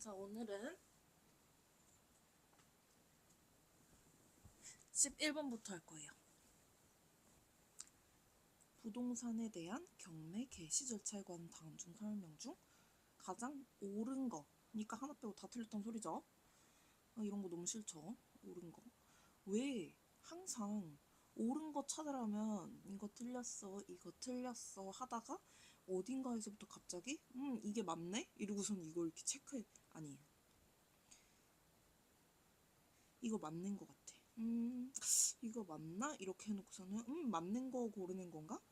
자, 오늘은 11번부터 할 거예요. 부동산에 대한 경매 개시 절차에 관한 다음 중 설명 중 가장 옳은 거, 그러니까 하나 빼고 다 틀렸단 소리죠. 이런 거 너무 싫죠. 옳은 거. 왜 항상 옳은 거 찾으라면 이거 틀렸어 하다가 어딘가에서부터 갑자기 이게 맞네? 이러고선 이걸 이렇게 체크해. 아니에요. 이거 맞는 거 같아. 이거 맞나? 이렇게 해놓고서는 맞는 거 고르는 건가?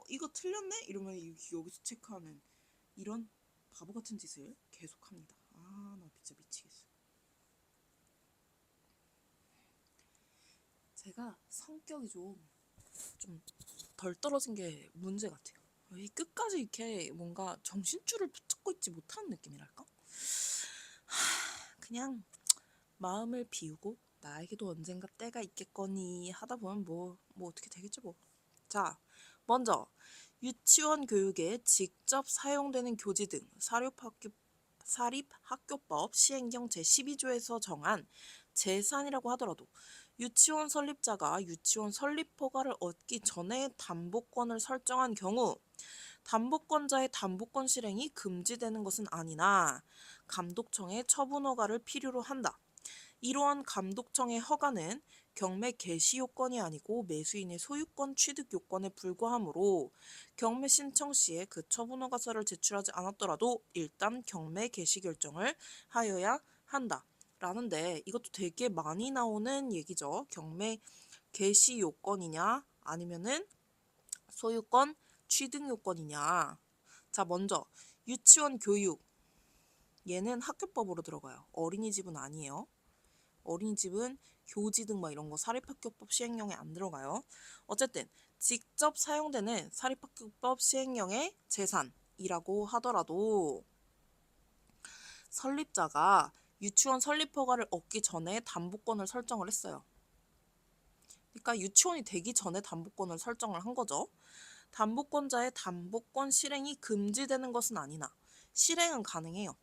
이거 틀렸네? 이러면 여기서 체크하는 이런 바보 같은 짓을 계속합니다. 나 진짜 미치겠어. 제가 성격이 좀 덜 떨어진 게 문제 같아요. 끝까지 이렇게 뭔가 정신줄을 붙잡고 있지 못하는 느낌이랄까? 그냥 마음을 비우고 나에게도 언젠가 때가 있겠거니 하다 보면 뭐 어떻게 되겠죠 뭐. 자, 먼저 유치원 교육에 직접 사용되는 교재 등 사립학교법 시행령 제12조에서 정한 재산이라고 하더라도 유치원 설립자가 유치원 설립 허가를 얻기 전에 담보권을 설정한 경우 담보권자의 담보권 실행이 금지되는 것은 아니나 감독청의 처분 허가를 필요로 한다. 이러한 감독청의 허가는 경매 개시 요건이 아니고 매수인의 소유권 취득 요건에 불과하므로 경매 신청 시에 그 처분 허가서를 제출하지 않았더라도 일단 경매 개시 결정을 하여야 한다. 라는데 이것도 되게 많이 나오는 얘기죠. 경매 개시 요건이냐 아니면은 소유권 취득 요건이냐. 자, 먼저 유치원 교육. 얘는 학교법으로 들어가요. 어린이집은 아니에요. 어린이집은 교지 등 이런 거 사립학교법 시행령에 안 들어가요. 어쨌든 직접 사용되는 사립학교법 시행령의 재산이라고 하더라도 설립자가 유치원 설립 허가를 얻기 전에 담보권을 설정을 했어요. 그러니까 유치원이 되기 전에 담보권을 설정을 한 거죠. 담보권자의 담보권 실행이 금지되는 것은 아니나 실행은 가능해요.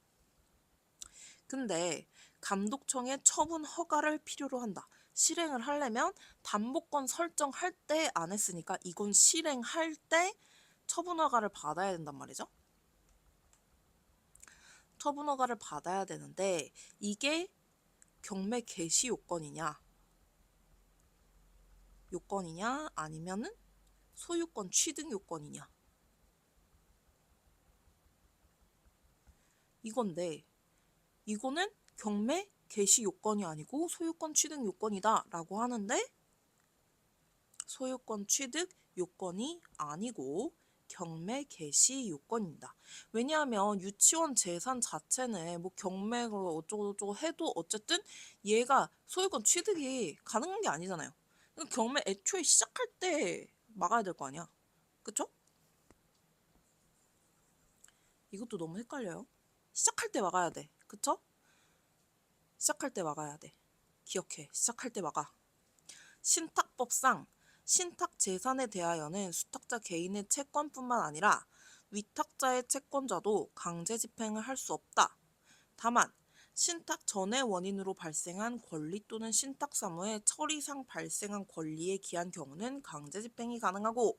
근데 감독청의 처분 허가를 필요로 한다. 실행을 하려면 담보권 설정할 때 안 했으니까 이건 실행할 때 처분 허가를 받아야 된단 말이죠. 처분 허가를 받아야 되는데 이게 경매 개시 요건이냐 아니면은 소유권 취득 요건이냐 이건데 이거는 경매 개시 요건이 아니고 소유권 취득 요건이다 라고 하는데 소유권 취득 요건이 아니고 경매 개시 요건입니다. 왜냐하면 유치원 재산 자체는 뭐 경매로 어쩌고저쩌고 해도 어쨌든 얘가 소유권 취득이 가능한 게 아니잖아요. 경매 애초에 시작할 때 막아야 될 거 아니야. 그쵸? 이것도 너무 헷갈려요. 시작할 때 막아야 돼. 그쵸? 시작할 때 막아야 돼. 기억해. 시작할 때 막아. 신탁법상 신탁 재산에 대하여는 수탁자 개인의 채권뿐만 아니라 위탁자의 채권자도 강제 집행을 할 수 없다. 다만 신탁 전의 원인으로 발생한 권리 또는 신탁 사무의 처리상 발생한 권리에 기한 경우는 강제 집행이 가능하고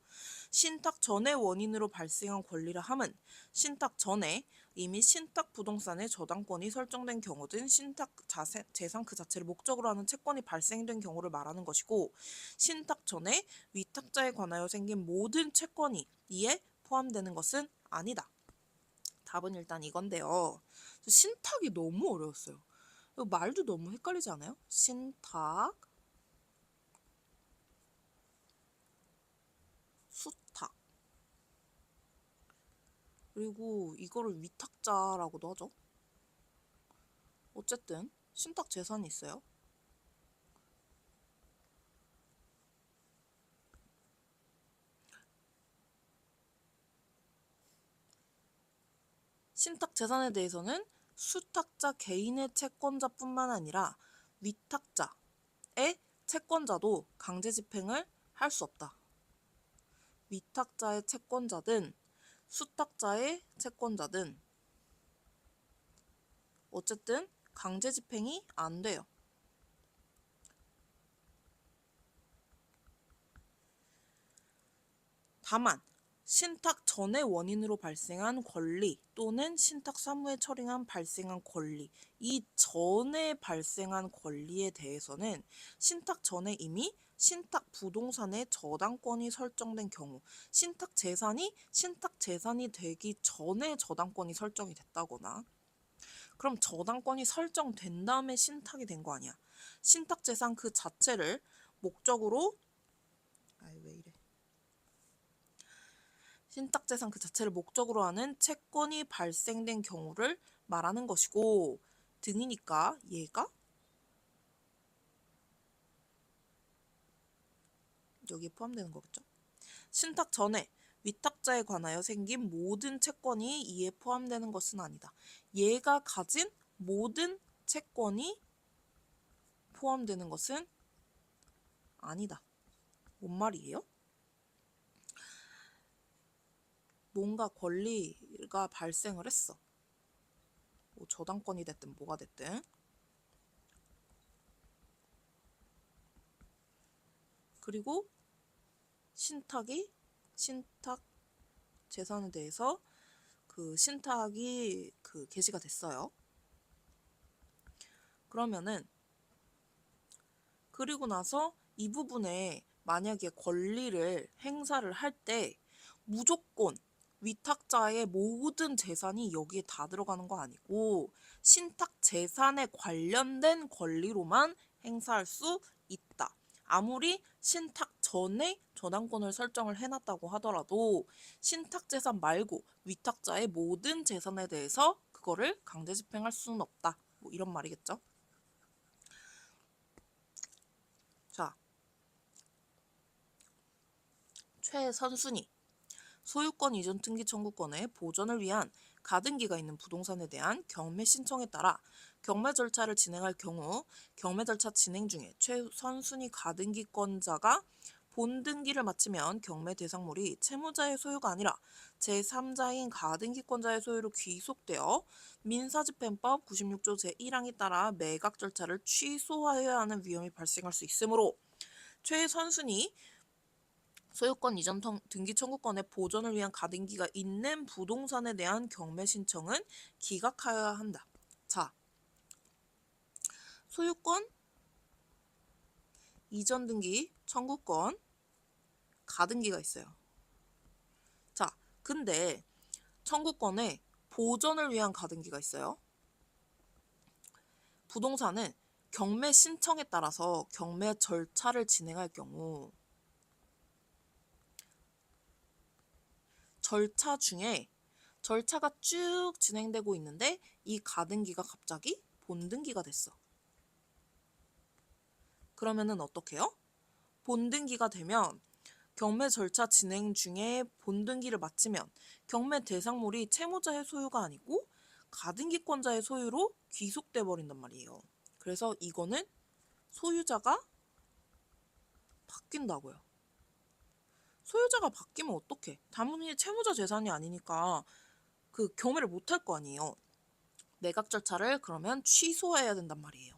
신탁 전의 원인으로 발생한 권리라 함은 신탁 전에 이미 신탁 부동산의 저당권이 설정된 경우 등 신탁 재산 그 자체를 목적으로 하는 채권이 발생된 경우를 말하는 것이고 신탁 전에 위탁자에 관하여 생긴 모든 채권이 이에 포함되는 것은 아니다. 답은 일단 이건데요. 신탁이 너무 어려웠어요. 말도 너무 헷갈리지 않아요? 신탁, 수탁. 그리고 이거를 위탁자라고도 하죠. 어쨌든 신탁 재산이 있어요. 신탁 재산에 대해서는 수탁자 개인의 채권자뿐만 아니라 위탁자의 채권자도 강제 집행을 할 수 없다. 위탁자의 채권자든 수탁자의 채권자든 어쨌든 강제 집행이 안 돼요. 다만 신탁 전의 원인으로 발생한 권리 또는 신탁 사무에 처리한 발생한 권리, 이 전에 발생한 권리에 대해서는 신탁 전에 이미 신탁 부동산의 저당권이 설정된 경우, 신탁 재산이 되기 전에 저당권이 설정이 됐다거나, 그럼 저당권이 설정된 다음에 신탁이 된 거 아니야. 신탁 재산 그 자체를 목적으로 왜 이래? 신탁재산 그 자체를 목적으로 하는 채권이 발생된 경우를 말하는 것이고, 등이니까 얘가 여기에 포함되는 거겠죠. 신탁 전에 위탁자에 관하여 생긴 모든 채권이 이에 포함되는 것은 아니다. 얘가 가진 모든 채권이 포함되는 것은 아니다. 뭔 말이에요? 뭔가 권리가 발생을 했어. 뭐 저당권이 됐든 뭐가 됐든. 그리고 신탁 재산에 대해서 그 신탁이 게시가 됐어요. 그러면은 그리고 나서 이 부분에 만약에 권리를 행사를 할 때 무조건 위탁자의 모든 재산이 여기에 다 들어가는 거 아니고 신탁 재산에 관련된 권리로만 행사할 수 있다. 아무리 신탁 전에 저당권을 설정을 해놨다고 하더라도 신탁 재산 말고 위탁자의 모든 재산에 대해서 그거를 강제 집행할 수는 없다. 뭐 이런 말이겠죠. 자, 최선순위. 소유권 이전 등기 청구권의 보전을 위한 가등기가 있는 부동산에 대한 경매 신청에 따라 경매 절차를 진행할 경우 경매 절차 진행 중에 최선순위 가등기권자가 본등기를 마치면 경매 대상물이 채무자의 소유가 아니라 제3자인 가등기권자의 소유로 귀속되어 민사집행법 96조 제1항에 따라 매각 절차를 취소하여야 하는 위험이 발생할 수 있으므로 최선순위 소유권 이전 등기 청구권의 보전을 위한 가등기가 있는 부동산에 대한 경매 신청은 기각하여야 한다. 자, 소유권 이전 등기 청구권 가등기가 있어요. 자, 근데 청구권에 보전을 위한 가등기가 있어요. 부동산은 경매 신청에 따라서 경매 절차를 진행할 경우 절차 중에 절차가 쭉 진행되고 있는데 이 가등기가 갑자기 본등기가 됐어. 그러면은 어떡해요? 본등기가 되면 경매 절차 진행 중에 본등기를 마치면 경매 대상물이 채무자의 소유가 아니고 가등기권자의 소유로 귀속돼 버린단 말이에요. 그래서 이거는 소유자가 바뀐다고요. 소유자가 바뀌면 어떡해? 당연히 채무자 재산이 아니니까 그 경매를 못 할 거 아니에요. 매각 절차를 그러면 취소해야 된단 말이에요.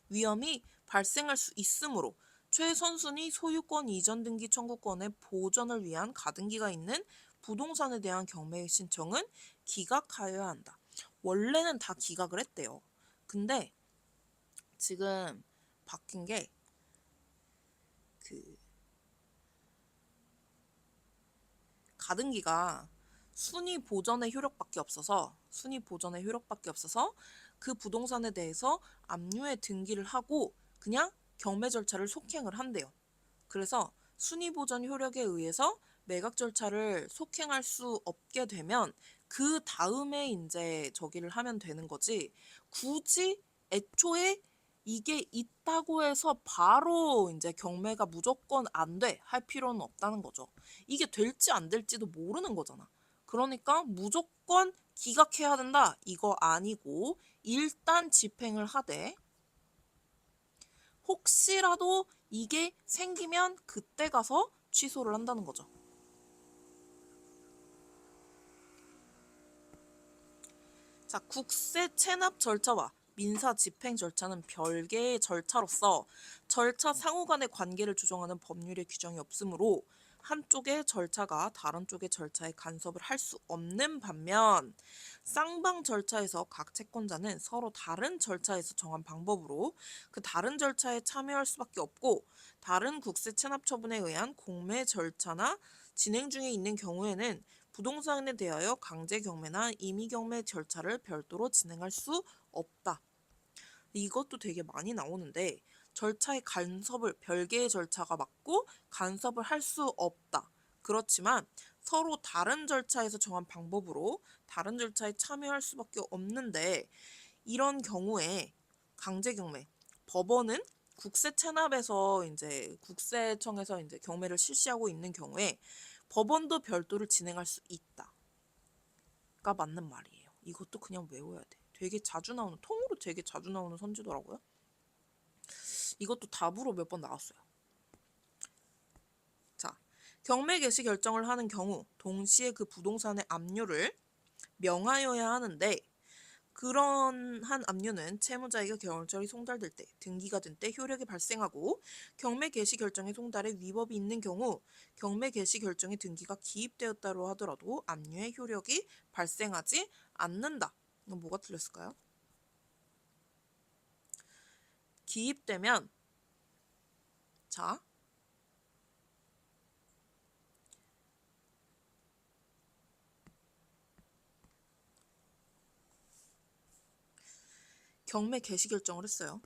위험이 발생할 수 있으므로 최선순위 소유권 이전 등기 청구권의 보전을 위한 가등기가 있는 부동산에 대한 경매 신청은 기각하여야 한다. 원래는 다 기각을 했대요. 근데 지금 바뀐 게 가등기가 순위 보전의 효력밖에 없어서 그 부동산에 대해서 압류의 등기를 하고 그냥 경매 절차를 속행을 한대요. 그래서 순위 보전 효력에 의해서 매각 절차를 속행할 수 없게 되면 그 다음에 이제 저기를 하면 되는 거지. 굳이 애초에 이게 있다고 해서 바로 이제 경매가 무조건 안 돼 할 필요는 없다는 거죠. 이게 될지 안 될지도 모르는 거잖아. 그러니까 무조건 기각해야 된다 이거 아니고 일단 집행을 하되 혹시라도 이게 생기면 그때 가서 취소를 한다는 거죠. 자, 국세 체납 절차와 민사 집행 절차는 별개의 절차로서 절차 상호 간의 관계를 조정하는 법률의 규정이 없으므로 한쪽의 절차가 다른 쪽의 절차에 간섭을 할 수 없는 반면 쌍방 절차에서 각 채권자는 서로 다른 절차에서 정한 방법으로 그 다른 절차에 참여할 수밖에 없고 다른 국세 체납 처분에 의한 공매 절차나 진행 중에 있는 경우에는 부동산에 대하여 강제 경매나 임의 경매 절차를 별도로 진행할 수 없다. 이것도 되게 많이 나오는데 절차의 간섭을 별개의 절차가 맞고 간섭을 할 수 없다. 그렇지만 서로 다른 절차에서 정한 방법으로 다른 절차에 참여할 수밖에 없는데 이런 경우에 강제 경매 법원은 국세 체납에서 이제 국세청에서 이제 경매를 실시하고 있는 경우에 법원도 별도를 진행할 수 있다가 맞는 말이에요. 이것도 그냥 외워야 돼. 되게 자주 나오는 통으로 되게 자주 나오는 선지더라고요. 이것도 답으로 몇 번 나왔어요. 자, 경매 개시 결정을 하는 경우 동시에 그 부동산의 압류를 명하여야 하는데 그런 한 압류는 채무자에게 결정이 송달될 때, 등기가 된 때 효력이 발생하고 경매 개시 결정의 송달에 위법이 있는 경우 경매 개시 결정의 등기가 기입되었다고 하더라도 압류의 효력이 발생하지 않는다. 이건 뭐가 틀렸을까요? 기입되면 자 경매 개시 결정을 했어요.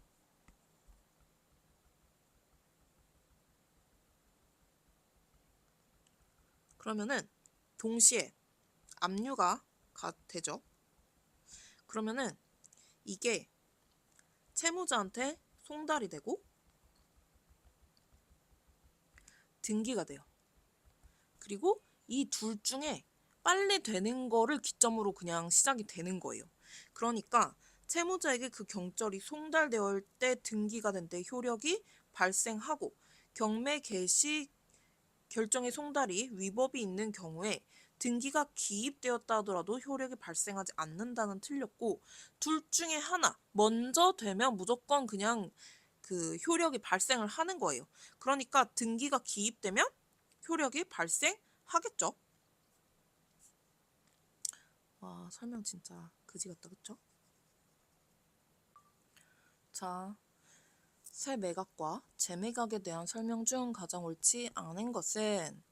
그러면은 동시에 압류가 되죠. 그러면은 이게 채무자한테 송달이 되고 등기가 돼요. 그리고 이 둘 중에 빨리 되는 거를 기점으로 그냥 시작이 되는 거예요. 그러니까 채무자에게 그 경절이 송달되었을 때 등기가 된 때 효력이 발생하고 경매 개시 결정의 송달이 위법이 있는 경우에 등기가 기입되었다 하더라도 효력이 발생하지 않는다는 틀렸고 둘 중에 하나 먼저 되면 무조건 그냥 그 효력이 발생을 하는 거예요. 그러니까 등기가 기입되면 효력이 발생하겠죠. 와, 설명 진짜 그지 같다, 그쵸? 자, 새 매각과 재매각에 대한 설명 중 가장 옳지 않은 것은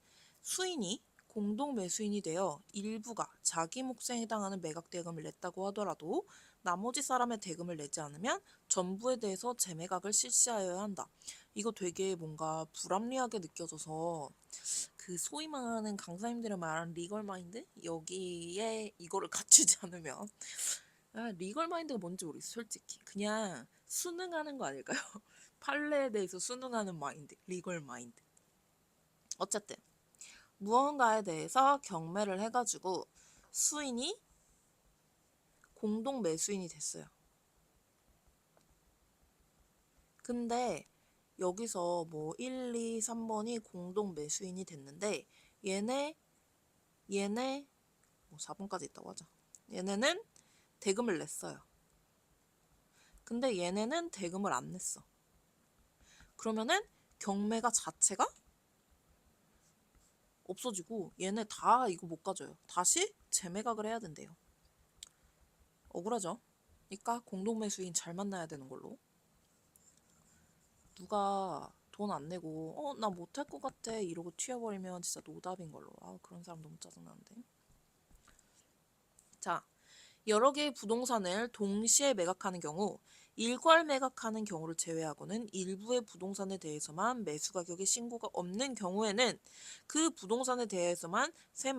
수인이 공동 매수인이 되어 일부가 자기 몫에 해당하는 매각 대금을 냈다고 하더라도 나머지 사람의 대금을 내지 않으면 전부에 대해서 재매각을 실시하여야 한다. 이거 되게 뭔가 불합리하게 느껴져서 그 소위 말하는 강사님들이 말하는 리걸 마인드? 여기에 이거를 갖추지 않으면 리걸 마인드가 뭔지 모르겠어 솔직히. 그냥 순응하는 거 아닐까요? 판례에 대해서 순응하는 마인드, 리걸 마인드. 어쨌든 무언가에 대해서 경매를 해가지고 수인이 공동 매수인이 됐어요. 근데 여기서 뭐 1, 2, 3번이 공동 매수인이 됐는데 얘네 뭐 4번까지 있다고 하자. 얘네는 대금을 냈어요. 근데 얘네는 대금을 안 냈어. 그러면은 경매가 자체가 없어지고 얘네 다 이거 못 가져요. 다시 재매각을 해야 된대요. 억울하죠? 그러니까 공동매수인 잘 만나야 되는 걸로. 누가 돈 안 내고 나 못할 것 같아 이러고 튀어버리면 진짜 노답인 걸로. 그런 사람 너무 짜증나는데. 자, 여러 개의 부동산을 동시에 매각하는 경우 일괄 매각하는 경우를 제외하고는 일부의 부동산에 대해서만 매수 가격의 신고가 없는 경우에는 그 부동산에 대해서만 새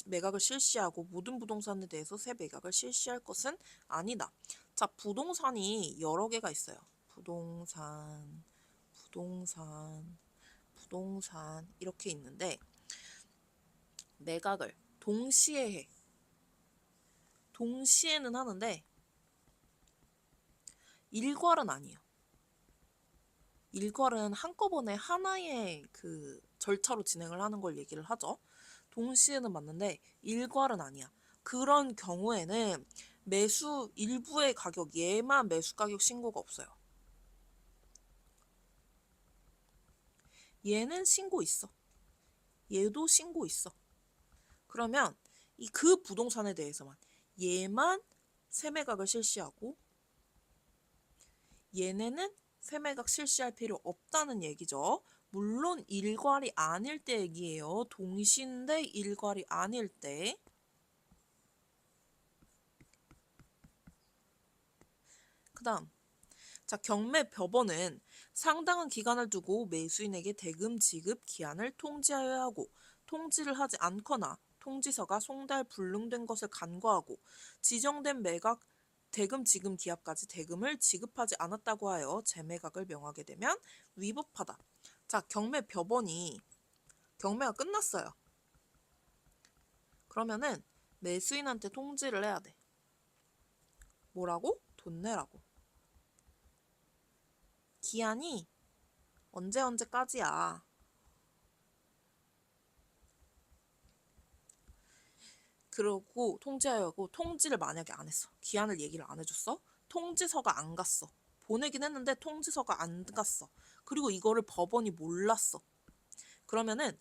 매각을 실시하고 모든 부동산에 대해서 새 매각을 실시할 것은 아니다. 자, 부동산이 여러 개가 있어요. 부동산 이렇게 있는데 매각을 동시에 해. 동시에는 하는데 일괄은 아니에요. 일괄은 한꺼번에 하나의 그 절차로 진행을 하는 걸 얘기를 하죠. 동시에는 맞는데 일괄은 아니야. 그런 경우에는 매수 일부의 가격, 얘만 매수 가격 신고가 없어요. 얘는 신고 있어. 얘도 신고 있어. 그러면 이 그 부동산에 대해서만 얘만 세매각을 실시하고 얘네는 세매각 실시할 필요 없다는 얘기죠. 물론 일괄이 아닐 때 얘기예요. 동시인데 일괄이 아닐 때. 그 다음 자, 경매 법원은 상당한 기간을 두고 매수인에게 대금 지급 기한을 통지하여야 하고 통지를 하지 않거나 통지서가 송달 불능된 것을 간과하고 지정된 매각 대금 지급 기합까지 대금을 지급하지 않았다고 하여 재매각을 명하게 되면 위법하다. 자, 경매 법원이 경매가 끝났어요. 그러면은 매수인한테 통지를 해야 돼. 뭐라고? 돈 내라고. 기한이 언제까지야. 그러고 통지하고 통지를 만약에 안 했어. 기한을 얘기를 안 해줬어. 통지서가 안 갔어. 보내긴 했는데 통지서가 안 갔어. 그리고 이거를 법원이 몰랐어. 그러면은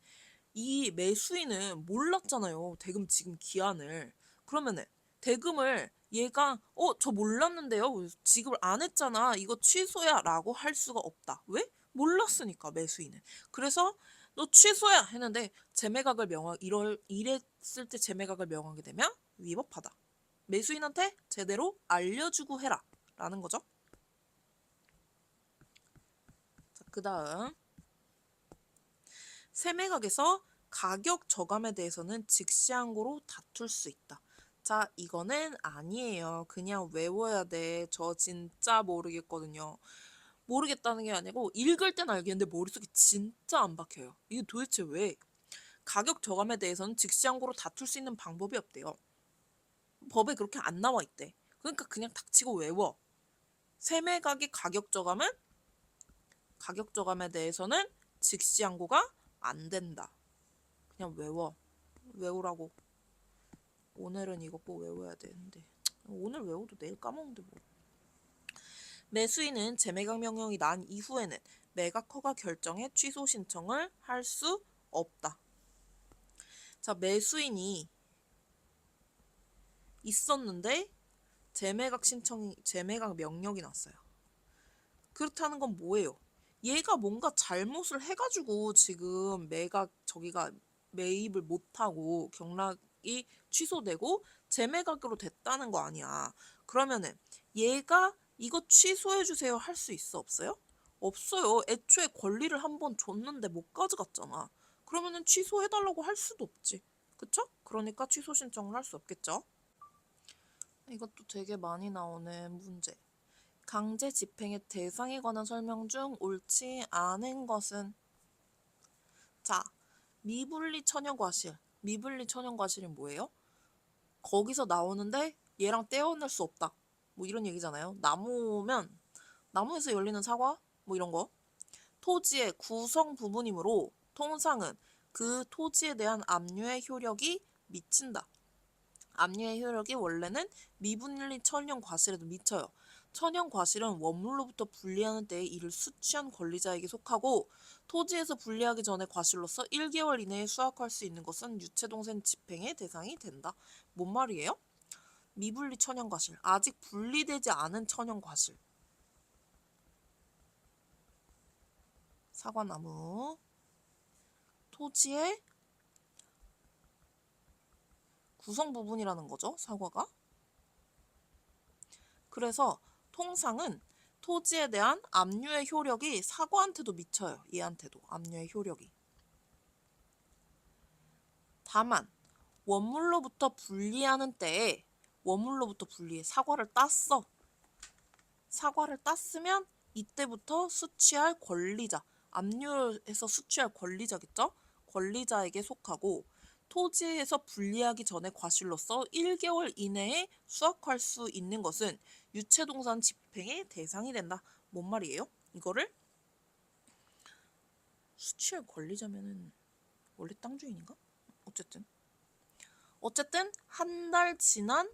이 매수인은 몰랐잖아요. 대금 지금 기한을. 그러면은 대금을 얘가 저 몰랐는데요. 지급을 안 했잖아. 이거 취소야 라고 할 수가 없다. 왜? 몰랐으니까 매수인은. 그래서 너 취소야 했는데 재매각을 이랬을 때 재매각을 명하게 되면 위법하다. 매수인한테 제대로 알려주고 해라 라는 거죠. 자, 그 다음 세매각에서 가격 저감에 대해서는 즉시항고로 다툴 수 있다. 자, 이거는 아니에요. 그냥 외워야 돼. 저 진짜 모르겠거든요. 모르겠다는 게 아니고 읽을 땐 알겠는데 머릿속에 진짜 안 박혀요. 이게 도대체 왜? 가격 저감에 대해서는 즉시항고로 다툴 수 있는 방법이 없대요. 법에 그렇게 안 나와 있대. 그러니까 그냥 닥치고 외워. 세매각의 가격 저감에 대해서는 즉시항고가 안 된다. 그냥 외우라고. 오늘은 이거 꼭 외워야 되는데 오늘 외워도 내일 까먹는데 뭐. 매수인은 재매각 명령이 난 이후에는 매각 허가 결정에 취소 신청을 할 수 없다. 자, 매수인이 있었는데 재매각 명령이 났어요. 그렇다는 건 뭐예요? 얘가 뭔가 잘못을 해가지고 지금 저기가 매입을 못하고 경락이 취소되고 재매각으로 됐다는 거 아니야. 그러면은 얘가 이거 취소해주세요 할 수 있어 없어요? 없어요. 애초에 권리를 한번 줬는데 못 가져갔잖아. 그러면은 취소해달라고 할 수도 없지. 그쵸? 그러니까 취소 신청을 할 수 없겠죠. 이것도 되게 많이 나오는 문제. 강제 집행의 대상에 관한 설명 중 옳지 않은 것은? 자, 미분리 천연과실. 미분리 천연과실이 뭐예요? 거기서 나오는데 얘랑 떼어낼 수 없다. 뭐 이런 얘기잖아요. 나무에서 열리는 사과? 뭐 이런 거. 토지의 구성 부분이므로 통상은 그 토지에 대한 압류의 효력이 미친다. 압류의 효력이 원래는 미분리 천연과실에도 미쳐요. 천연과실은 원물로부터 분리하는 때에 이를 수취한 권리자에게 속하고 토지에서 분리하기 전에 과실로서 1개월 이내에 수확할 수 있는 것은 유체동생 집행의 대상이 된다. 뭔 말이에요? 미분리 천연과실, 아직 분리되지 않은 천연과실. 사과나무, 토지의 구성 부분이라는 거죠, 사과가. 그래서 통상은 토지에 대한 압류의 효력이 사과한테도 미쳐요. 얘한테도 압류의 효력이. 다만 원물로부터 분리하는 때에 원물로부터 분리해 사과를 땄어. 사과를 땄으면 이때부터 수취할 권리자, 압류해서 수취할 권리자겠죠? 권리자에게 속하고 토지에서 분리하기 전에 과실로서 1개월 이내에 수확할 수 있는 것은 유체동산 집행의 대상이 된다. 뭔 말이에요? 이거를 수취할 권리자면은 원래 땅 주인인가? 어쨌든 한 달 지난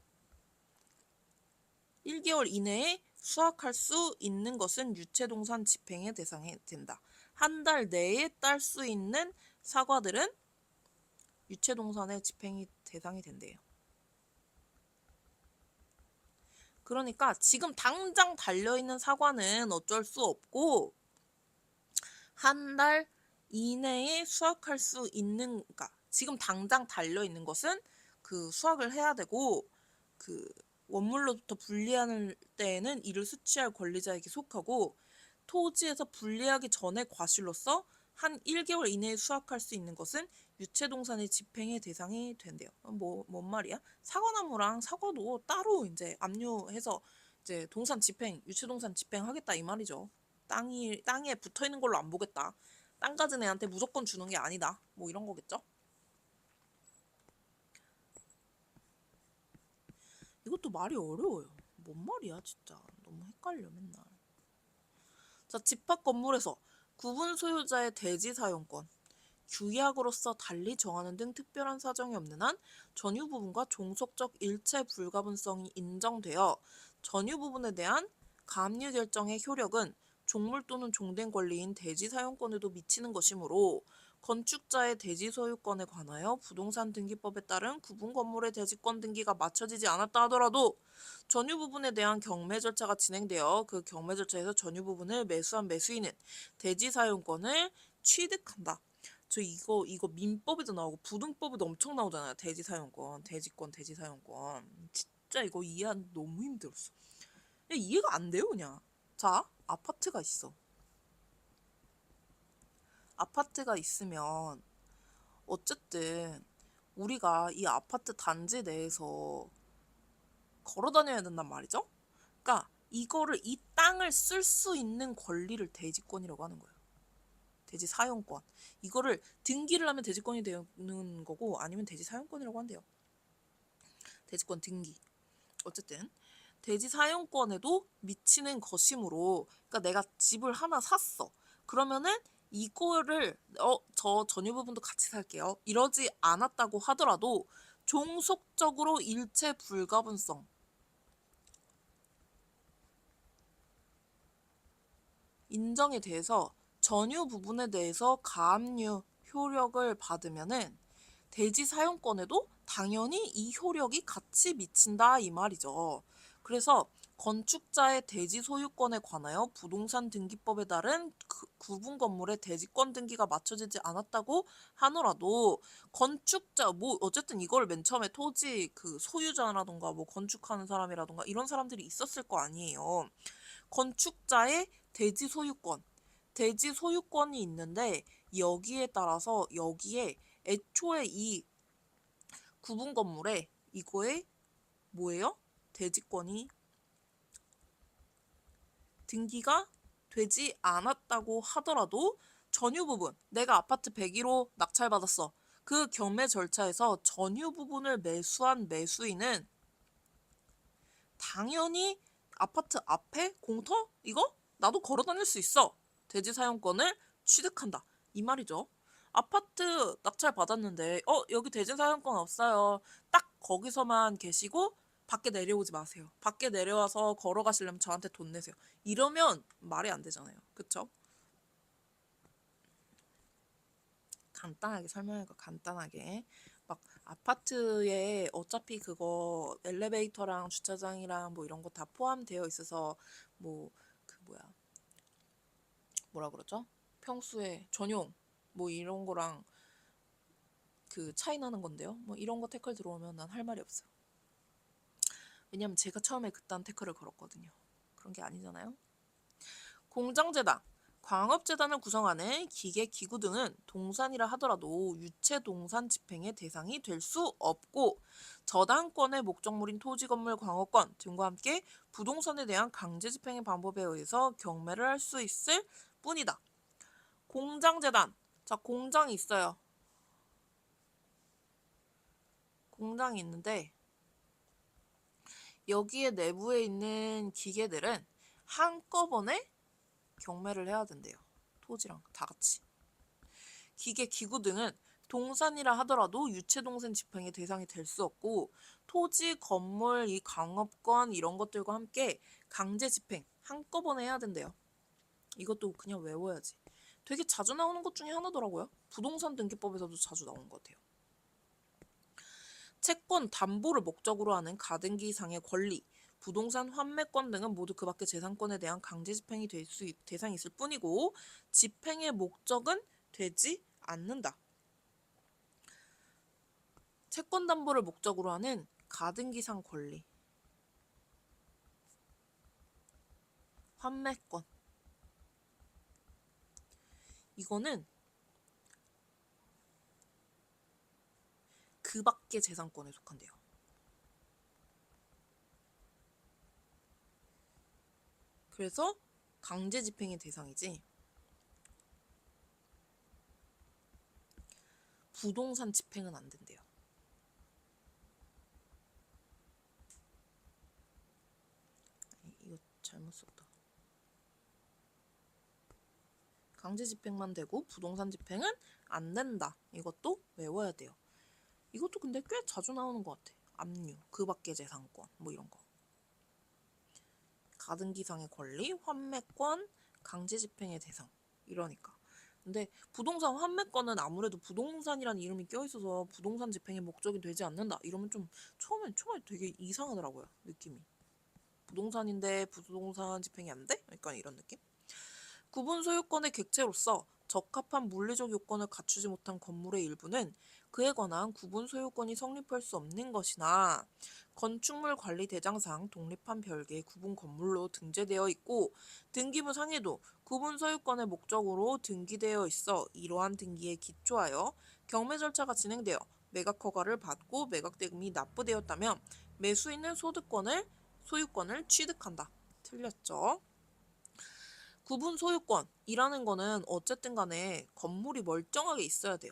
1개월 이내에 수확할 수 있는 것은 유체동산 집행의 대상이 된다. 한 달 내에 딸 수 있는 사과들은 유체동산의 집행이 대상이 된대요. 그러니까 지금 당장 달려있는 사과는 어쩔 수 없고 한 달 이내에 수확할 수 있는, 그러니까 지금 당장 달려있는 것은 그 수확을 해야 되고 그 원물로부터 분리하는 때에는 이를 수취할 권리자에게 속하고 토지에서 분리하기 전에 과실로서 한 1개월 이내에 수확할 수 있는 것은 유체동산의 집행의 대상이 된대요. 뭔 말이야? 사과나무랑 사과도 따로 이제 압류해서 이제 동산 집행, 유체동산 집행하겠다 이 말이죠. 땅에 붙어 있는 걸로 안 보겠다. 땅 가진 애한테 무조건 주는 게 아니다. 뭐 이런 거겠죠? 이것도 말이 어려워요. 뭔 말이야 진짜. 너무 헷갈려 맨날. 자, 집합 건물에서 구분 소유자의 대지 사용권, 규약으로서 달리 정하는 등 특별한 사정이 없는 한 전유 부분과 종속적 일체 불가분성이 인정되어 전유 부분에 대한 가압류 결정의 효력은 종물 또는 종된 권리인 대지 사용권에도 미치는 것이므로 건축자의 대지 소유권에 관하여 부동산 등기법에 따른 구분 건물의 대지권 등기가 마쳐지지 않았다 하더라도 전유 부분에 대한 경매 절차가 진행되어 그 경매 절차에서 전유 부분을 매수한 매수인은 대지 사용권을 취득한다. 저 이거 민법에도 나오고 부등법에도 엄청 나오잖아요. 대지 사용권, 대지권, 대지 사용권. 진짜 이거 이해하기 너무 힘들었어. 그냥 이해가 안 돼요, 그냥. 자, 아파트가 있어. 아파트가 있으면 어쨌든 우리가 이 아파트 단지 내에서 걸어 다녀야 된단 말이죠. 그러니까 이거를 이 땅을 쓸 수 있는 권리를 대지권이라고 하는 거예요. 대지 사용권. 이거를 등기를 하면 대지권이 되는 거고 아니면 대지 사용권이라고 한대요. 대지권 등기. 어쨌든 대지 사용권에도 미치는 것이므로 그러니까 내가 집을 하나 샀어. 그러면은 이거를 저 전유 부분도 같이 살게요. 이러지 않았다고 하더라도 종속적으로 일체 불가분성 인정이 돼서 전유 부분에 대해서 가압류 효력을 받으면은 대지 사용권에도 당연히 이 효력이 같이 미친다 이 말이죠. 그래서 건축자의 대지 소유권에 관하여 부동산 등기법에 따른 구분 건물의 대지권 등기가 맞춰지지 않았다고 하노라도 건축자 뭐 어쨌든 이걸 맨 처음에 토지 그 소유자라던가 뭐 건축하는 사람이라던가 이런 사람들이 있었을 거 아니에요. 건축자의 대지 소유권이 있는데 여기에 따라서 여기에 애초에 이 구분 건물에 이거에 뭐예요? 대지권이 등기가 되지 않았다고 하더라도 전유 부분, 내가 아파트 101호 낙찰받았어. 그 경매 절차에서 전유 부분을 매수한 매수인은 당연히 아파트 앞에 공터? 이거? 나도 걸어 다닐 수 있어. 대지 사용권을 취득한다. 이 말이죠. 아파트 낙찰 받았는데 여기 대지 사용권 없어요. 딱 거기서만 계시고 밖에 내려오지 마세요. 밖에 내려와서 걸어가시려면 저한테 돈 내세요. 이러면 말이 안 되잖아요. 그쵸? 간단하게 설명할까 간단하게 막 아파트에 어차피 그거 엘리베이터랑 주차장이랑 뭐 이런 거 다 포함되어 있어서 뭐 그 뭐라 그러죠? 평수에 전용 뭐 이런 거랑 그 차이 나는 건데요. 뭐 이런 거 태클 들어오면 난 할 말이 없어요. 왜냐면 제가 처음에 그딴 태클을 걸었거든요. 그런 게 아니잖아요. 공장재단, 광업재단을 구성하는 기계, 기구 등은 동산이라 하더라도 유체동산 집행의 대상이 될 수 없고 저당권의 목적물인 토지, 건물, 광업권 등과 함께 부동산에 대한 강제 집행의 방법에 의해서 경매를 할 수 있을 뿐이다. 공장재단, 자 공장이 있어요. 공장이 있는데 여기에 내부에 있는 기계들은 한꺼번에 경매를 해야 된대요. 토지랑 다 같이. 기계, 기구 등은 동산이라 하더라도 유체동산 집행의 대상이 될 수 없고 토지, 건물, 이 강업권 이런 것들과 함께 강제 집행 한꺼번에 해야 된대요. 이것도 그냥 외워야지. 되게 자주 나오는 것 중에 하나더라고요. 부동산 등기법에서도 자주 나오는 것 같아요. 채권 담보를 목적으로 하는 가등기상의 권리, 부동산 환매권 등은 모두 그 밖의 재산권에 대한 강제 집행이 될 수 대상이 있을 뿐이고 집행의 목적은 되지 않는다. 채권 담보를 목적으로 하는 가등기상 권리, 환매권. 이거는 그 밖의 재산권에 속한대요. 그래서 강제 집행의 대상이지 부동산 집행은 안 된대요. 이거 잘못 썼다. 강제 집행만 되고 부동산 집행은 안 된다. 이것도 외워야 돼요. 이것도 근데 꽤 자주 나오는 것 같아. 압류, 그 밖의 재산권 뭐 이런 거. 가등기상의 권리, 환매권, 강제 집행의 대상 이러니까. 근데 부동산 환매권은 아무래도 부동산이라는 이름이 껴있어서 부동산 집행의 목적이 되지 않는다. 이러면 좀 처음에 되게 이상하더라고요. 느낌이. 부동산인데 부동산 집행이 안 돼? 그러니까 이런 느낌? 구분 소유권의 객체로서 적합한 물리적 요건을 갖추지 못한 건물의 일부는 그에 관한 구분 소유권이 성립할 수 없는 것이나 건축물 관리 대장상 독립한 별개의 구분 건물로 등재되어 있고 등기부 상에도 구분 소유권의 목적으로 등기되어 있어 이러한 등기에 기초하여 경매 절차가 진행되어 매각 허가를 받고 매각 대금이 납부되었다면 매수인은 소유권을 취득한다. 틀렸죠? 구분 소유권이라는 거는 어쨌든 간에 건물이 멀쩡하게 있어야 돼요.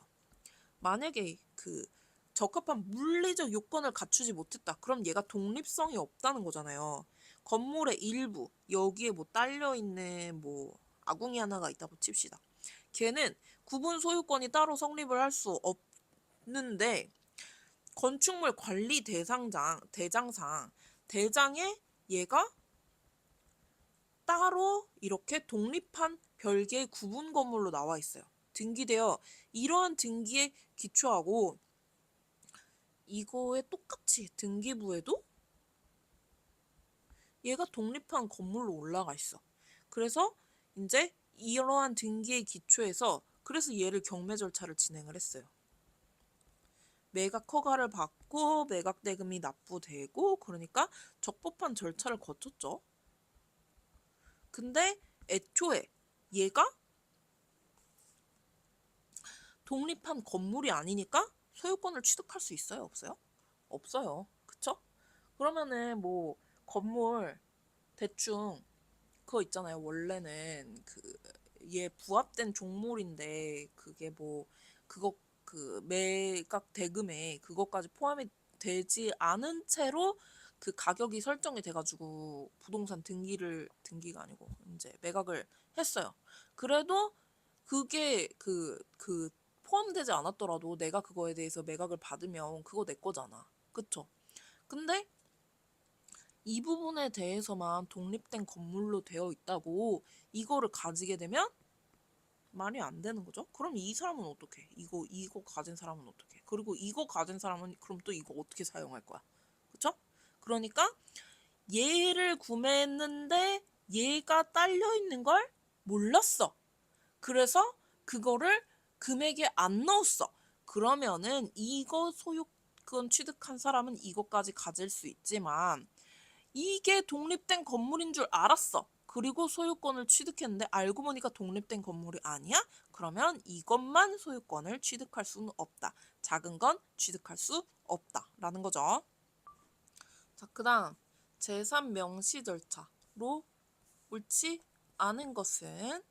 만약에 그 적합한 물리적 요건을 갖추지 못했다. 그럼 얘가 독립성이 없다는 거잖아요. 건물의 일부, 여기에 뭐 딸려있는 뭐 아궁이 하나가 있다고 칩시다. 걔는 구분 소유권이 따로 성립을 할 수 없는데 건축물 관리 대장상, 대장에 얘가 따로 이렇게 독립한 별개의 구분 건물로 나와 있어요. 등기되어 이러한 등기에 기초하고 이거에 똑같이 등기부에도 얘가 독립한 건물로 올라가 있어. 그래서 이제 이러한 등기에 기초해서 그래서 얘를 경매 절차를 진행을 했어요. 매각 허가를 받고 매각 대금이 납부되고 그러니까 적법한 절차를 거쳤죠. 근데 애초에 얘가 독립한 건물이 아니니까 소유권을 취득할 수 있어요? 없어요? 없어요. 그쵸? 그러면은 뭐 건물 대충 그거 있잖아요. 원래는 그 얘 부합된 종물인데 그게 뭐 그거 그 매각 대금에 그것까지 포함이 되지 않은 채로 그 가격이 설정이 돼가지고 부동산 등기가 아니고 이제 매각을 했어요. 그래도 그게 그 포함되지 않았더라도 내가 그거에 대해서 매각을 받으면 그거 내 거잖아. 그쵸? 근데 이 부분에 대해서만 독립된 건물로 되어 있다고 이거를 가지게 되면 말이 안 되는 거죠. 그럼 이 사람은 어떻게? 이거 가진 사람은 어떻게? 그리고 이거 가진 사람은 그럼 또 이거 어떻게 사용할 거야? 그쵸? 그러니까 얘를 구매했는데 얘가 딸려 있는 걸 몰랐어. 그래서 그거를 금액에 안 넣었어. 그러면은 이거 소유권 취득한 사람은 이것까지 가질 수 있지만 이게 독립된 건물인 줄 알았어. 그리고 소유권을 취득했는데 알고 보니까 독립된 건물이 아니야? 그러면 이것만 소유권을 취득할 수는 없다. 작은 건 취득할 수 없다. 라는 거죠. 자, 그 다음 재산 명시 절차로 옳지 않은 것은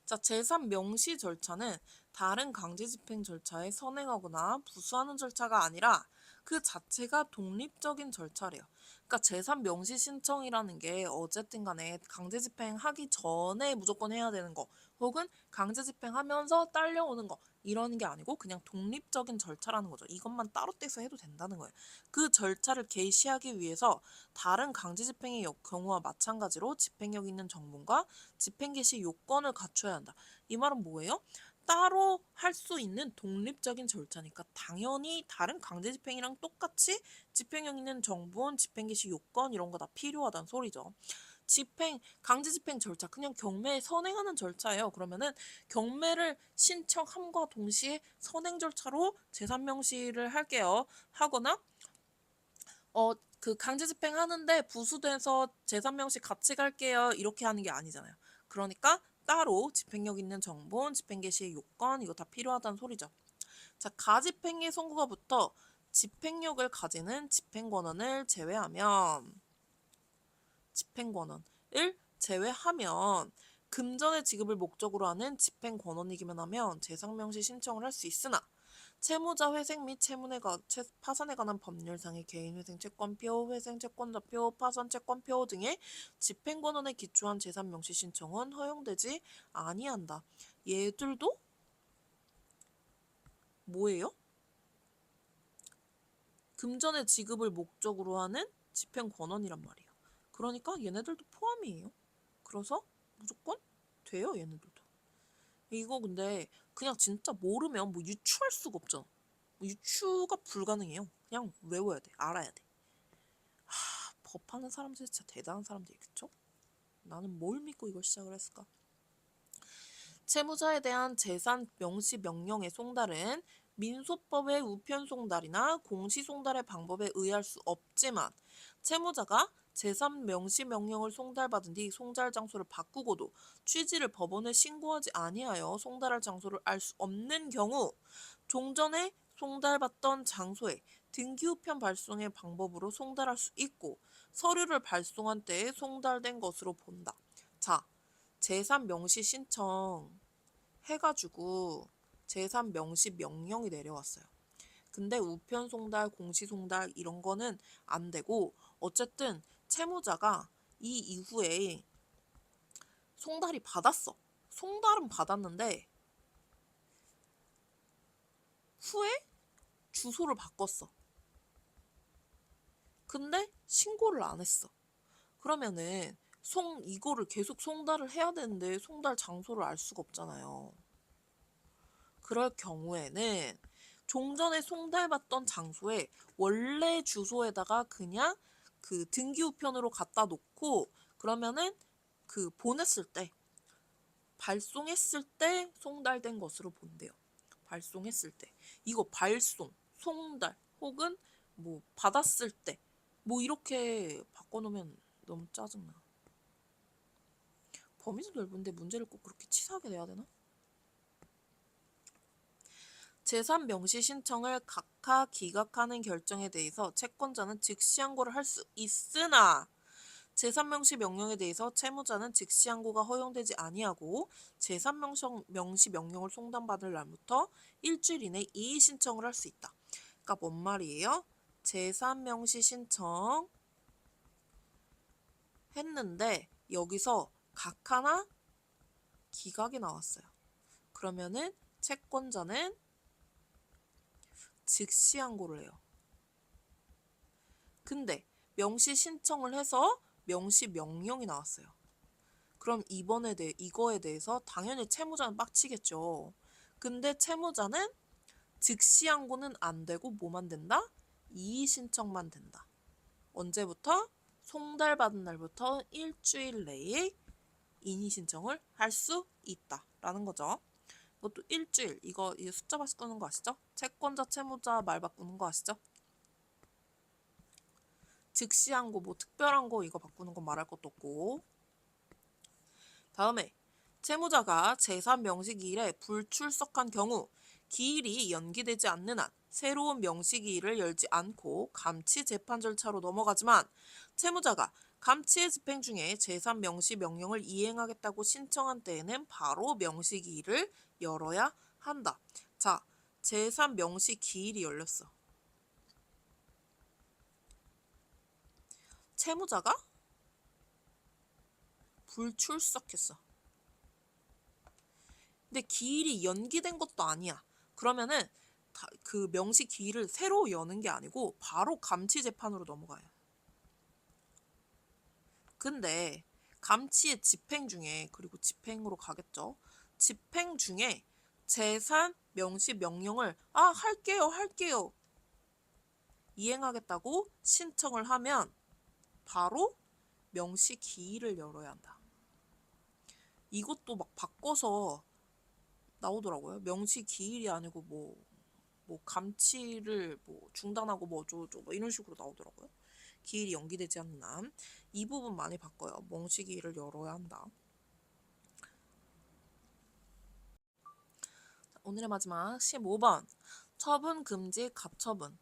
자, 재산 명시 절차는 다른 강제 집행 절차에 선행하거나 부수하는 절차가 아니라 그 자체가 독립적인 절차래요. 그러니까 재산 명시 신청이라는 게 어쨌든 간에 강제 집행하기 전에 무조건 해야 되는 거 혹은 강제 집행하면서 딸려오는 거 이런 게 아니고 그냥 독립적인 절차라는 거죠. 이것만 따로 떼서 해도 된다는 거예요. 그 절차를 개시하기 위해서 다른 강제 집행의 경우와 마찬가지로 집행력 있는 정보과 집행 개시 요건을 갖춰야 한다. 이 말은 뭐예요? 따로 할 수 있는 독립적인 절차니까 당연히 다른 강제 집행이랑 똑같이 집행력 있는 정본, 집행 개시 요건 이런 거 다 필요하다는 소리죠. 강제 집행 절차, 그냥 경매에 선행하는 절차예요. 그러면은 경매를 신청함과 동시에 선행 절차로 재산 명시를 할게요. 하거나 그 강제 집행하는데 부수돼서 재산 명시 같이 갈게요. 이렇게 하는 게 아니잖아요. 그러니까 따로 집행력 있는 정본, 집행 개시의 요건 이거 다 필요하다는 소리죠. 자, 가집행의 선고가부터 집행력을 가지는 집행권원을 제외하면 금전의 지급을 목적으로 하는 집행권원이기만 하면 재산명시 신청을 할 수 있으나 채무자 회생 및 파산에 관한 법률상의 개인회생 채권표, 회생 채권자표, 파산 채권표 등의 집행권원에 기초한 재산명시 신청은 허용되지 아니한다. 얘들도 뭐예요? 금전의 지급을 목적으로 하는 집행권원이란 말이야. 그러니까 얘네들도 포함이에요. 그래서 무조건 돼요, 얘네들도. 이거 근데 그냥 진짜 모르면 뭐 유추할 수가 없잖아. 유추가 불가능해요. 그냥 외워야 돼. 알아야 돼. 법하는 사람들 진짜 대단한 사람들이 그쵸? 나는 뭘 믿고 이걸 시작을 했을까? 채무자에 대한 재산 명시 명령의 송달은 민소법의 우편 송달이나 공시 송달의 방법에 의할 수 없지만 채무자가 재산 명시 명령을 송달받은 뒤 송달 장소를 바꾸고도 취지를 법원에 신고하지 아니하여 송달할 장소를 알 수 없는 경우 종전에 송달받던 장소에 등기우편 발송의 방법으로 송달할 수 있고 서류를 발송한 때에 송달된 것으로 본다. 자, 재산 명시 신청 해가지고 재산 명시 명령이 내려왔어요. 근데 우편 송달, 공시 송달 이런 거는 안 되고 어쨌든 채무자가 이 이후에 송달이 받았어. 송달은 받았는데 후에 주소를 바꿨어. 근데 신고를 안 했어. 그러면은 이거를 계속 송달을 해야 되는데 송달 장소를 알 수가 없잖아요. 그럴 경우에는 종전에 송달받던 장소에 원래 주소에다가 그냥 그 등기우편으로 갖다 놓고 그러면은 그 보냈을 때 발송했을 때 송달된 것으로 본대요. 발송했을 때 이거 발송, 송달 혹은 뭐 받았을 때 뭐 이렇게 바꿔놓으면 너무 짜증나. 범위도 넓은데 문제를 꼭 그렇게 치사하게 내야 되나? 재산 명시 신청을 각하 기각하는 결정에 대해서 채권자는 즉시 항고를 할 수 있으나 재산 명시 명령에 대해서 채무자는 즉시 항고가 허용되지 아니하고 재산 명시 명령을 송달받을 날부터 일주일 이내 이의 신청을 할 수 있다. 그러니까 뭔 말이에요? 재산 명시 신청 했는데 여기서 각하나 기각이 나왔어요. 그러면은 채권자는 즉시 항고를 해요. 근데 명시 신청을 해서 명시 명령이 나왔어요. 그럼 이거에 대해서 당연히 채무자는 빡치겠죠. 근데 채무자는 즉시 항고는 안 되고 뭐만 된다? 이의 신청만 된다. 언제부터? 송달받은 날부터 일주일 내에 이의 신청을 할 수 있다라는 거죠. 이것도 일주일 이거 숫자 바꾸는 거 아시죠? 채권자 채무자 말 바꾸는 거 아시죠? 즉시 항고 뭐 특별한 거 이거 바꾸는 건 말할 것도 없고. 다음에 채무자가 재산 명시 기일에 불출석한 경우 기일이 연기되지 않는 한 새로운 명시 기일을 열지 않고 감치 재판 절차로 넘어가지만 채무자가 감치의 집행 중에 재산 명시 명령을 이행하겠다고 신청한 때에는 바로 명시 기일을 열어야 한다. 자, 재산 명시 기일이 열렸어. 채무자가 불출석했어. 근데 기일이 연기된 것도 아니야. 그러면은 그 명시 기일을 새로 여는 게 아니고 바로 감치 재판으로 넘어가요. 근데 감치의 집행 중에, 그리고 집행으로 가겠죠. 집행 중에 재산 명시 명령을 할게요 이행하겠다고 신청을 하면 바로 명시 기일을 열어야 한다. 이것도 막 바꿔서 나오더라고요. 명시 기일이 아니고 뭐 감치를 뭐 중단하고 뭐 어쩌고 뭐 이런 식으로 나오더라고요. 기일이 연기되지 않는 한. 이 부분 많이 바꿔요. 명시 기일을 열어야 한다. 오늘의 마지막 15번. 처분 금지 가처분.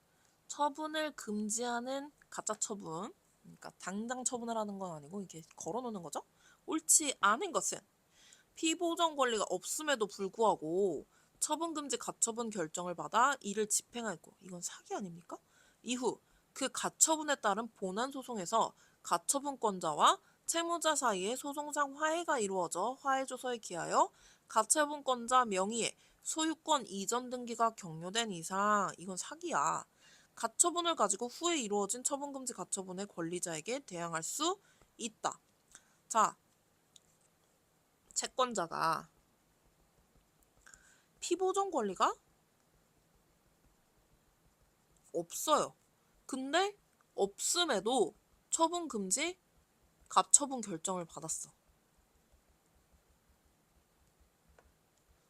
처분을 금지하는 가짜 처분. 그러니까 당장 처분을 하는 건 아니고 이렇게 걸어놓는 거죠. 옳지 않은 것은 피보정 권리가 없음에도 불구하고 처분금지 가처분 결정을 받아 이를 집행하였고, 이건 사기 아닙니까? 이후 그 가처분에 따른 본안소송에서 가처분권자와 채무자 사이에 소송상 화해가 이루어져 화해조서에 기하여 가처분권자 명의의 소유권 이전 등기가 격려된 이상, 이건 사기야. 가처분을 가지고 후에 이루어진 처분금지 가처분의 권리자에게 대항할 수 있다. 자, 채권자가 피보정 권리가 없어요. 근데 없음에도 처분금지 가처분 결정을 받았어.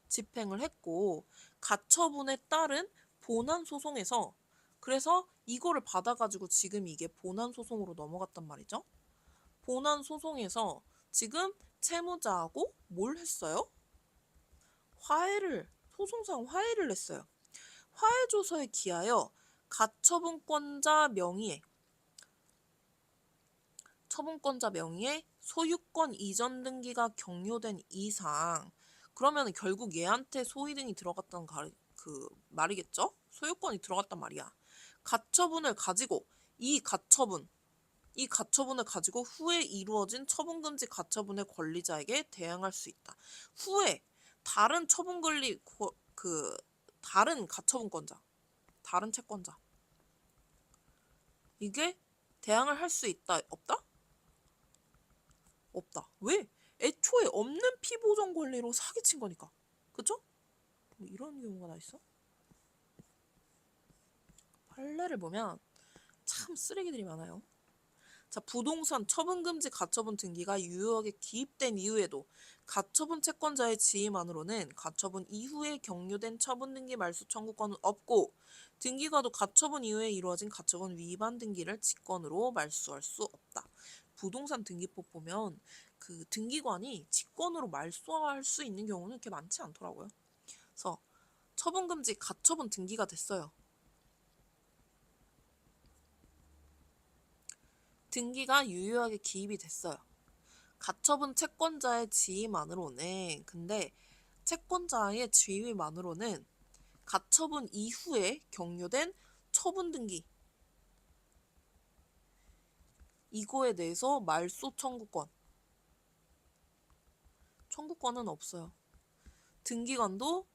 집행을 했고 가처분에 따른 본안소송에서, 그래서 이거를 받아가지고 지금 이게 본안소송으로 넘어갔단 말이죠. 본안소송에서 지금 채무자하고 뭘 했어요? 소송상 화해를 했어요. 화해조서에 기하여 가처분권자 명의의 소유권 이전 등기가 격려된 이상, 그러면 결국 얘한테 소위 등이 들어갔다는 그 말이겠죠? 소유권이 들어갔단 말이야. 가처분을 가지고 이 가처분을 가지고 후에 이루어진 처분금지 가처분의 권리자에게 대항할 수 있다. 후에 다른 다른 가처분권자, 다른 채권자, 이게 대항을 할 수 있다, 없다? 없다. 왜? 애초에 없는 피보정 권리로 사기친 거니까. 그쵸? 뭐 이런 경우가 다 있어? 판례를 보면 참 쓰레기들이 많아요. 자, 부동산 처분금지 가처분 등기가 유효하게 기입된 이후에도 가처분 채권자의 지위만으로는 가처분 이후에 격려된 처분 등기 말소 청구권은 없고, 등기가도 가처분 이후에 이루어진 가처분 위반 등기를 직권으로 말소할 수 없다. 부동산 등기법 보면 그 등기관이 직권으로 말소할 수 있는 경우는 그렇게 많지 않더라고요. 그래서 처분금지 가처분 등기가 됐어요. 등기가 유효하게 기입이 됐어요. 가처분 채권자의 지위만으로는, 근데 채권자의 지위만으로는 가처분 이후에 격려된 처분 등기, 이거에 대해서 말소 청구권은 없어요. 등기관도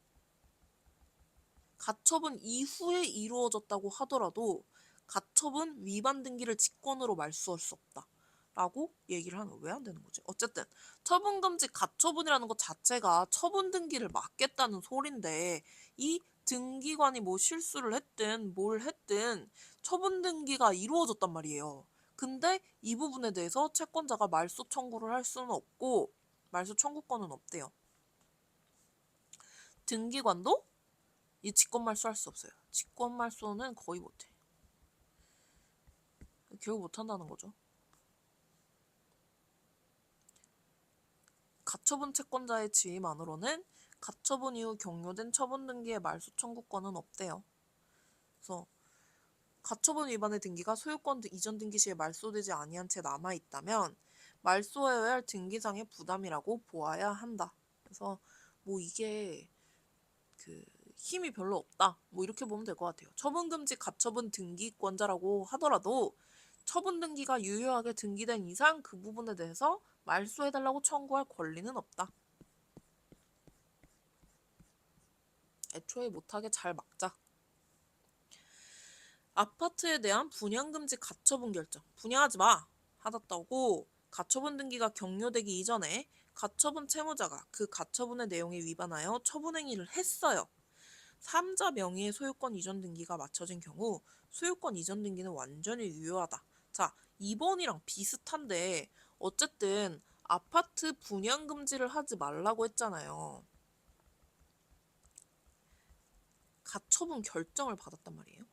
가처분 이후에 이루어졌다고 하더라도 가처분 위반 등기를 직권으로 말소할 수 없다 라고 얘기를 하는 거. 왜 안 되는 거지? 어쨌든 처분금지 가처분이라는 것 자체가 처분 등기를 막겠다는 소린데, 이 등기관이 뭐 실수를 했든 뭘 했든 처분 등기가 이루어졌단 말이에요. 근데 이 부분에 대해서 채권자가 말소 청구를 할 수는 없고 말소 청구권은 없대요. 등기관도 이 직권말소할 수 없어요. 직권말소는 거의 못해. 결국 못한다는 거죠. 가처분 채권자의 지위만으로는 가처분 이후 격려된 처분 등기의 말소 청구권은 없대요. 그래서 가처분 위반의 등기가 소유권 이전 등기 시에 말소되지 아니한 채 남아있다면 말소해야 할 등기상의 부담이라고 보아야 한다. 그래서 뭐 이게 힘이 별로 없다, 뭐 이렇게 보면 될 것 같아요. 처분금지 가처분 등기권자라고 하더라도 처분 등기가 유효하게 등기된 이상 그 부분에 대해서 말소해달라고 청구할 권리는 없다. 애초에 못하게 잘 막자. 아파트에 대한 분양금지 가처분 결정. 분양하지 마. 받았다고 가처분 등기가 경료되기 이전에 가처분 채무자가 그 가처분의 내용에 위반하여 처분행위를 했어요. 3자 명의의 소유권 이전 등기가 마쳐진 경우 소유권 이전 등기는 완전히 유효하다. 자, 2번이랑 비슷한데 어쨌든 아파트 분양금지를 하지 말라고 했잖아요. 가처분 결정을 받았단 말이에요.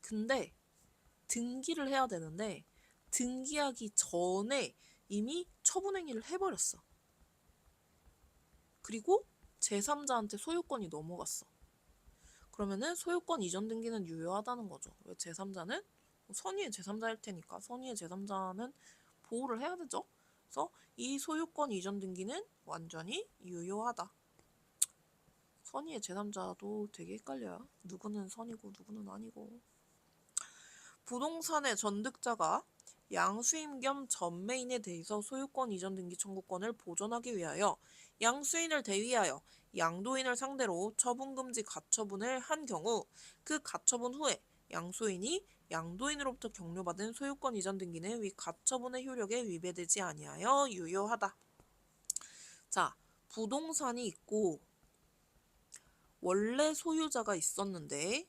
근데 등기를 해야 되는데 등기하기 전에 이미 처분행위를 해버렸어. 그리고 제3자한테 소유권이 넘어갔어. 그러면은 소유권 이전 등기는 유효하다는 거죠. 왜 제3자는 선의의 제3자일 테니까 선의의 제3자는 보호를 해야 되죠. 그래서 이 소유권 이전 등기는 완전히 유효하다. 선의의 제3자도 되게 헷갈려요. 누구는 선이고 누구는 아니고. 부동산의 전득자가 양수인 겸 전매인에 대해서 소유권 이전 등기 청구권을 보존하기 위하여 양수인을 대위하여 양도인을 상대로 처분금지 가처분을 한 경우 그 가처분 후에 양수인이 양도인으로부터 경료받은 소유권 이전 등기는 위 가처분의 효력에 위배되지 아니하여 유효하다. 자, 부동산이 있고 원래 소유자가 있었는데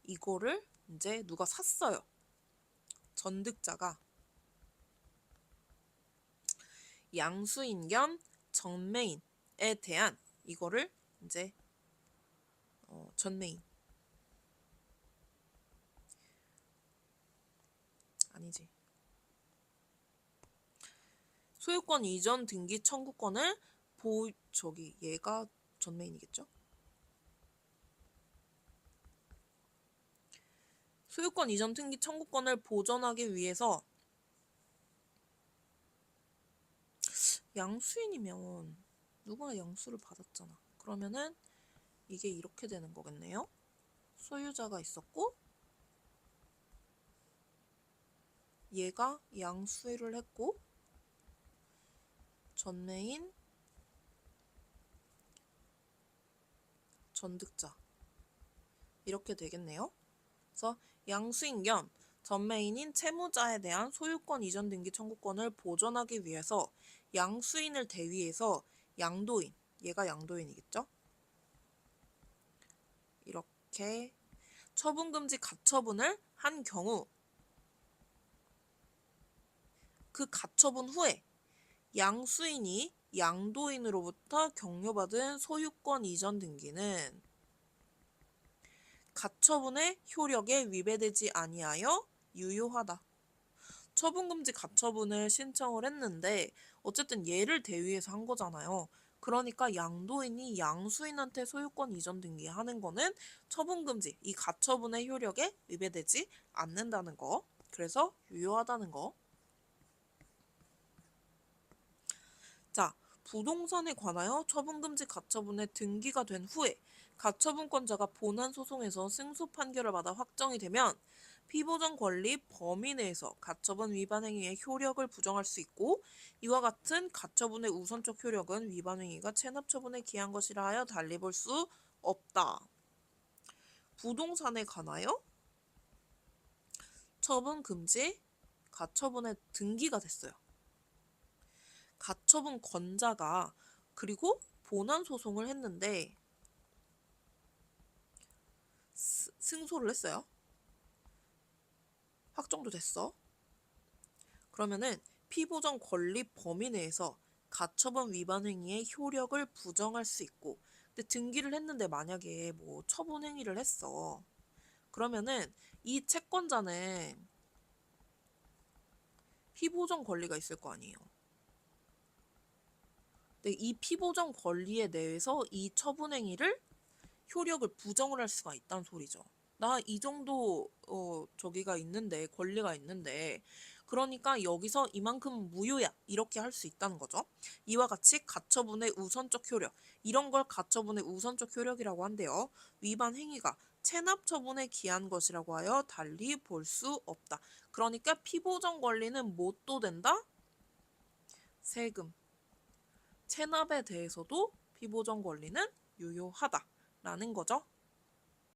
이거를 이제 누가 샀어요. 전득자가 양수인 겸 전매인에 대한 이거를 이제 전매인 아니지 소유권 이전 등기 청구권을 얘가 전매인이겠죠? 소유권 이전 등기 청구권을 보존하기 위해서 양수인이면 누구나 양수를 받았잖아. 그러면은 이게 이렇게 되는 거겠네요. 소유자가 있었고 얘가 양수를 했고 전매인 전득자 이렇게 되겠네요. 그래서 양수인 겸 전매인인 채무자에 대한 소유권 이전 등기 청구권을 보존하기 위해서 양수인을 대위해서 양도인, 얘가 양도인이겠죠? 이렇게 처분금지 가처분을 한 경우 그 가처분 후에 양수인이 양도인으로부터 경료받은 소유권 이전 등기는 가처분의 효력에 위배되지 아니하여 유효하다. 처분금지 가처분을 신청을 했는데 어쨌든 얘를 대위해서 한 거잖아요. 그러니까 양도인이 양수인한테 소유권 이전 등기하는 거는 처분금지, 이 가처분의 효력에 위배되지 않는다는 거. 그래서 유효하다는 거. 자, 부동산에 관하여 처분금지 가처분에 등기가 된 후에 가처분권자가 본안 소송에서 승소 판결을 받아 확정이 되면 피보전 권리 범위 내에서 가처분 위반 행위의 효력을 부정할 수 있고 이와 같은 가처분의 우선적 효력은 위반 행위가 체납 처분에 기한 것이라 하여 달리 볼 수 없다. 부동산에 관하여 처분금지 가처분에 등기가 됐어요. 가처분 권자가 그리고 본안 소송을 했는데 승소를 했어요. 확정도 됐어. 그러면은 피보전 권리 범위 내에서 가처분 위반 행위의 효력을 부정할 수 있고 근데 등기를 했는데 만약에 뭐 처분 행위를 했어. 그러면은 이 채권자는 피보전 권리가 있을 거 아니에요. 근데 이 피보전 권리에 대해서 이 처분 행위를 효력을 부정을 할 수가 있다는 소리죠. 나 이 정도 저기가 있는데 권리가 있는데 그러니까 여기서 이만큼 무효야 이렇게 할 수 있다는 거죠. 이와 같이 가처분의 우선적 효력 이런 걸 가처분의 우선적 효력이라고 한대요. 위반 행위가 체납 처분에 기한 것이라고 하여 달리 볼 수 없다. 그러니까 피보정 권리는 뭣도 된다? 세금. 체납에 대해서도 피보정 권리는 유효하다라는 거죠.